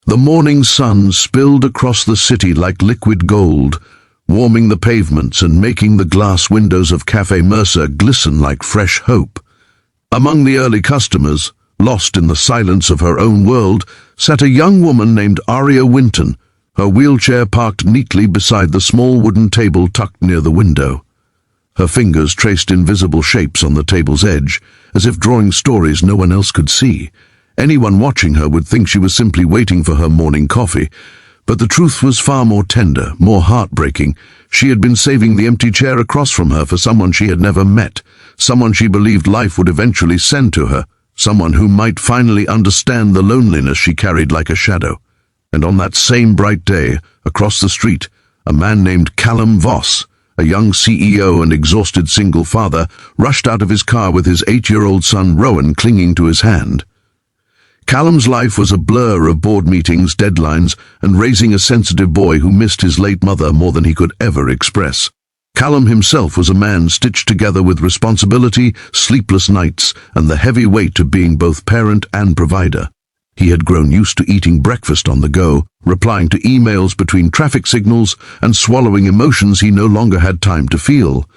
The morning sun spilled across the city like liquid gold, warming the pavements and making the glass windows of Café Mercer glisten like fresh hope. Among the early customers, lost in the silence of her own world, sat a young woman named Aria Winton, her wheelchair parked neatly beside the small wooden table tucked near the window. Her fingers traced invisible shapes on the table's edge, as if drawing stories no one else could see. Anyone watching her would think she was simply waiting for her morning coffee, but the truth was far more tender, more heartbreaking. She had been saving the empty chair across from her for someone she had never met, someone she believed life would eventually send to her, someone who might finally understand the loneliness she carried like a shadow. And on that same bright day, across the street, a man named Callum Voss, a young CEO and exhausted single father, rushed out of his car with his 8-year-old son Rowan clinging to his hand. Callum's life was a blur of board meetings, deadlines, and raising a sensitive boy who missed his late mother more than he could ever express. Callum himself was a man stitched together with responsibility, sleepless nights, and the heavy weight of being both parent and provider. He had grown used to eating breakfast on the go, replying to emails between traffic signals, and swallowing emotions he no longer had time to feel.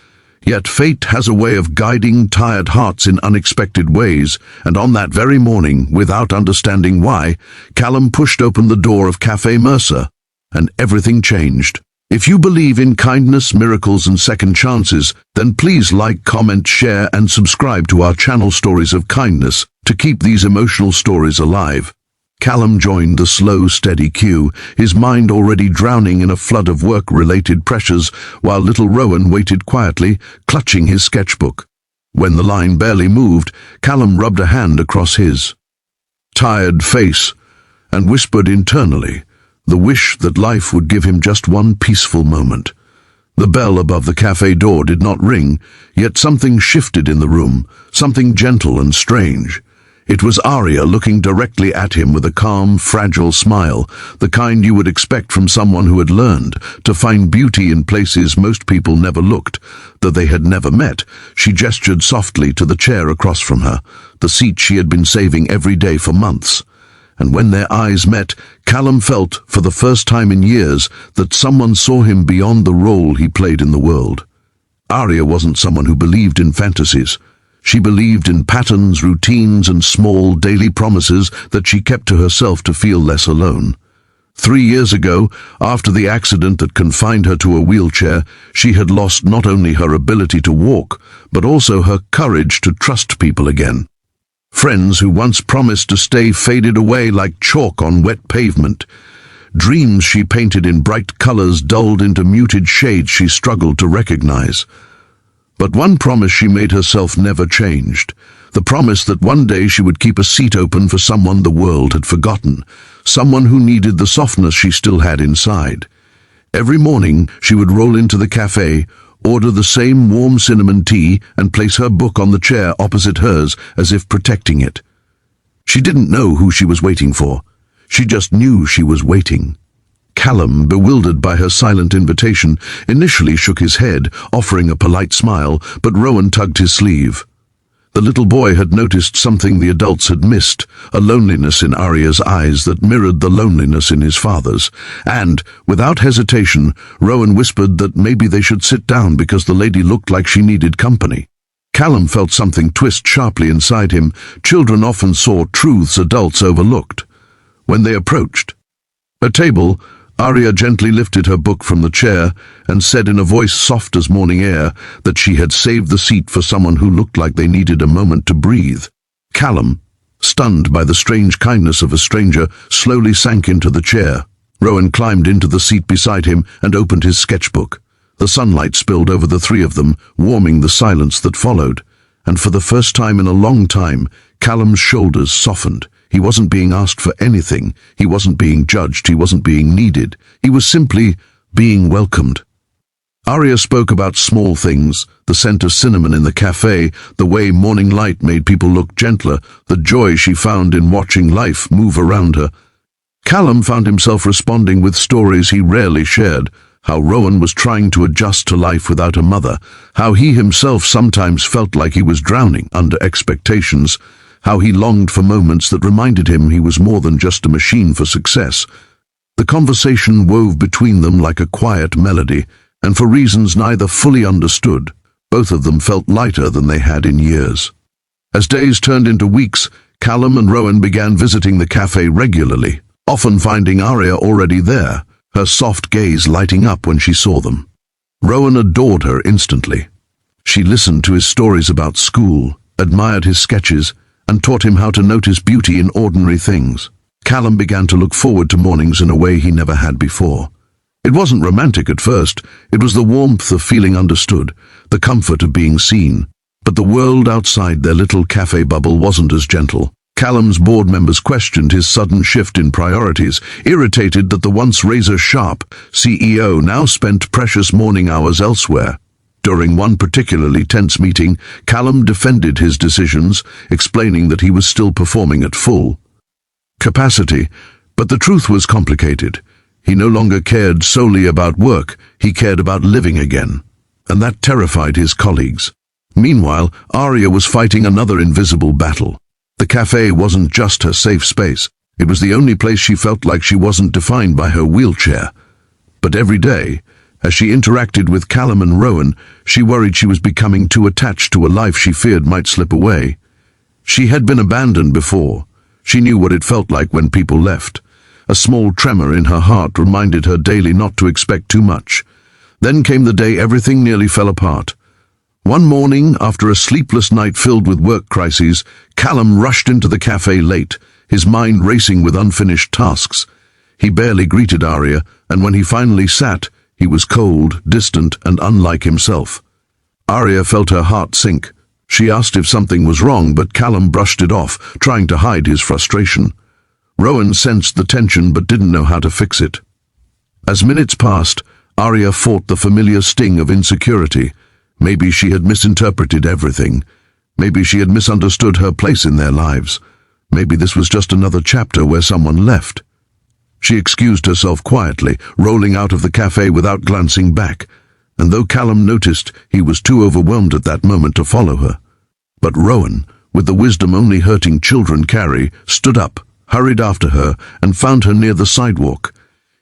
Yet fate has a way of guiding tired hearts in unexpected ways, and on that very morning, without understanding why, Callum pushed open the door of Café Mercer, and everything changed. If you believe in kindness, miracles, and second chances, then please like, comment, share, and subscribe to our channel Stories of Kindness to keep these emotional stories alive. Callum joined the slow, steady queue, his mind already drowning in a flood of work-related pressures, while little Rowan waited quietly, clutching his sketchbook. When the line barely moved, Callum rubbed a hand across his tired face and whispered internally, the wish that life would give him just one peaceful moment. The bell above the cafe door did not ring, yet something shifted in the room, something gentle and strange. It was Aria looking directly at him with a calm, fragile smile, the kind you would expect from someone who had learned to find beauty in places most people never looked. Though they had never met, she gestured softly to the chair across from her, the seat she had been saving every day for months. And when their eyes met, Callum felt, for the first time in years, that someone saw him beyond the role he played in the world. Aria wasn't someone who believed in fantasies. She believed in patterns, routines, and small daily promises that she kept to herself to feel less alone. 3 years ago, after the accident that confined her to a wheelchair, she had lost not only her ability to walk, but also her courage to trust people again. Friends who once promised to stay faded away like chalk on wet pavement. Dreams she painted in bright colors dulled into muted shades she struggled to recognize. But one promise she made herself never changed, the promise that one day she would keep a seat open for someone the world had forgotten, someone who needed the softness she still had inside. Every morning she would roll into the cafe, order the same warm cinnamon tea, and place her book on the chair opposite hers as if protecting it. She didn't know who she was waiting for. She just knew she was waiting. Callum, bewildered by her silent invitation, initially shook his head, offering a polite smile, but Rowan tugged his sleeve. The little boy had noticed something the adults had missed, a loneliness in Aria's eyes that mirrored the loneliness in his father's, and, without hesitation, Rowan whispered that maybe they should sit down because the lady looked like she needed company. Callum felt something twist sharply inside him. Children often saw truths adults overlooked. When they approached a table, Aria gently lifted her book from the chair and said in a voice soft as morning air that she had saved the seat for someone who looked like they needed a moment to breathe. Callum, stunned by the strange kindness of a stranger, slowly sank into the chair. Rowan climbed into the seat beside him and opened his sketchbook. The sunlight spilled over the three of them, warming the silence that followed. And for the first time in a long time, Callum's shoulders softened. He wasn't being asked for anything. He wasn't being judged. He wasn't being needed. He was simply being welcomed. Aria spoke about small things, the scent of cinnamon in the cafe, the way morning light made people look gentler, the joy she found in watching life move around her. Callum found himself responding with stories he rarely shared, how Rowan was trying to adjust to life without a mother, how he himself sometimes felt like he was drowning under expectations, how he longed for moments that reminded him he was more than just a machine for success. The conversation wove between them like a quiet melody, and for reasons neither fully understood, both of them felt lighter than they had in years. As days turned into weeks, Callum and Rowan began visiting the cafe regularly, often finding Arya already there, her soft gaze lighting up when she saw them. Rowan adored her instantly. She listened to his stories about school, admired his sketches, and taught him how to notice beauty in ordinary things. Callum began to look forward to mornings in a way he never had before. It wasn't romantic at first. It was the warmth of feeling understood, the comfort of being seen. But the world outside their little cafe bubble wasn't as gentle. Callum's board members questioned his sudden shift in priorities, irritated that the once razor-sharp CEO now spent precious morning hours elsewhere. During one particularly tense meeting, Callum defended his decisions, explaining that he was still performing at full capacity, but the truth was complicated. He no longer cared solely about work, he cared about living again, and that terrified his colleagues. Meanwhile, Arya was fighting another invisible battle. The cafe wasn't just her safe space, it was the only place she felt like she wasn't defined by her wheelchair. But every day, as she interacted with Callum and Rowan, she worried she was becoming too attached to a life she feared might slip away. She had been abandoned before. She knew what it felt like when people left. A small tremor in her heart reminded her daily not to expect too much. Then came the day everything nearly fell apart. One morning, after a sleepless night filled with work crises, Callum rushed into the cafe late, his mind racing with unfinished tasks. He barely greeted Arya, and when he finally sat, he was cold, distant, and unlike himself. Arya felt her heart sink. She asked if something was wrong, but Callum brushed it off, trying to hide his frustration. Rowan sensed the tension but didn't know how to fix it. As minutes passed, Arya fought the familiar sting of insecurity. Maybe she had misinterpreted everything. Maybe she had misunderstood her place in their lives. Maybe this was just another chapter where someone left. She excused herself quietly, rolling out of the cafe without glancing back. And though Callum noticed, he was too overwhelmed at that moment to follow her. But Rowan, with the wisdom only hurting children carry, stood up, hurried after her, and found her near the sidewalk.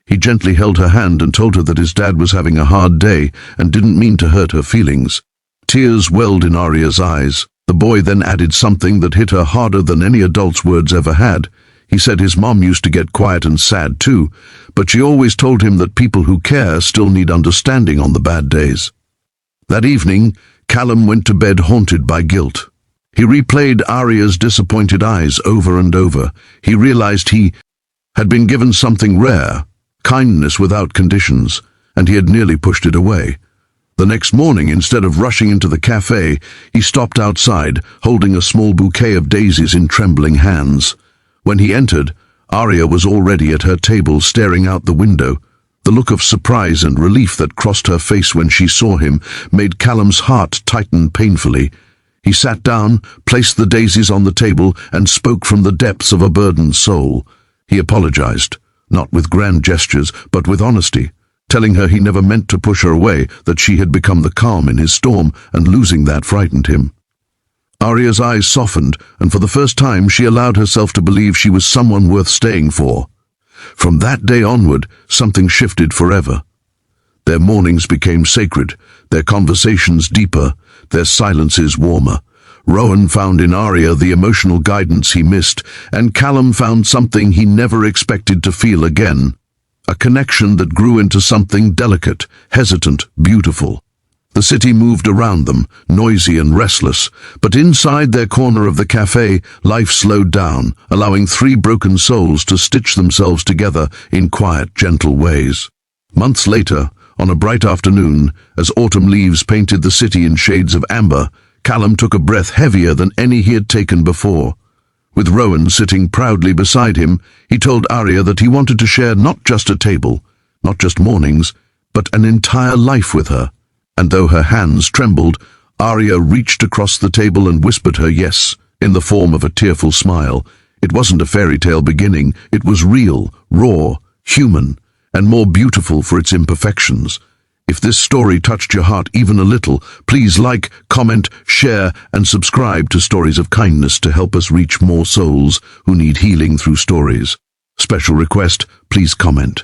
He gently held her hand and told her that his dad was having a hard day and didn't mean to hurt her feelings. Tears welled in Arya's eyes. The boy then added something that hit her harder than any adult's words ever had. He said his mom used to get quiet and sad too, but she always told him that people who care still need understanding on the bad days. That evening, Callum went to bed haunted by guilt. He replayed Arya's disappointed eyes over and over. He realized he had been given something rare, kindness without conditions, and he had nearly pushed it away. The next morning, instead of rushing into the cafe, he stopped outside, holding a small bouquet of daisies in trembling hands. When he entered, Arya was already at her table staring out the window. The look of surprise and relief that crossed her face when she saw him made Callum's heart tighten painfully. He sat down, placed the daisies on the table, and spoke from the depths of a burdened soul. He apologized, not with grand gestures, but with honesty, telling her he never meant to push her away, that she had become the calm in his storm, and losing that frightened him. Arya's eyes softened, and for the first time she allowed herself to believe she was someone worth staying for. From that day onward, something shifted forever. Their mornings became sacred, their conversations deeper, their silences warmer. Rowan found in Arya the emotional guidance he missed, and Callum found something he never expected to feel again. A connection that grew into something delicate, hesitant, beautiful. The city moved around them, noisy and restless, but inside their corner of the cafe, life slowed down, allowing three broken souls to stitch themselves together in quiet, gentle ways. Months later, on a bright afternoon, as autumn leaves painted the city in shades of amber, Callum took a breath heavier than any he had taken before. With Rowan sitting proudly beside him, he told Arya that he wanted to share not just a table, not just mornings, but an entire life with her. And though her hands trembled, Arya reached across the table and whispered her yes, in the form of a tearful smile. It wasn't a fairy tale beginning, it was real, raw, human, and more beautiful for its imperfections. If this story touched your heart even a little, please like, comment, share, and subscribe to Stories of Kindness to help us reach more souls who need healing through stories. Special request, please comment.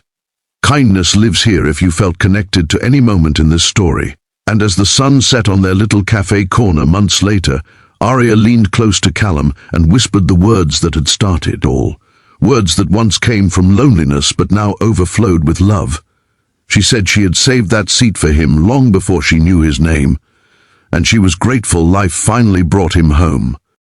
Kindness lives here if you felt connected to any moment in this story. And as the sun set on their little cafe corner months later, Aria leaned close to Callum and whispered the words that had started all. Words that once came from loneliness but now overflowed with love. She said she had saved that seat for him long before she knew his name, and she was grateful life finally brought him home.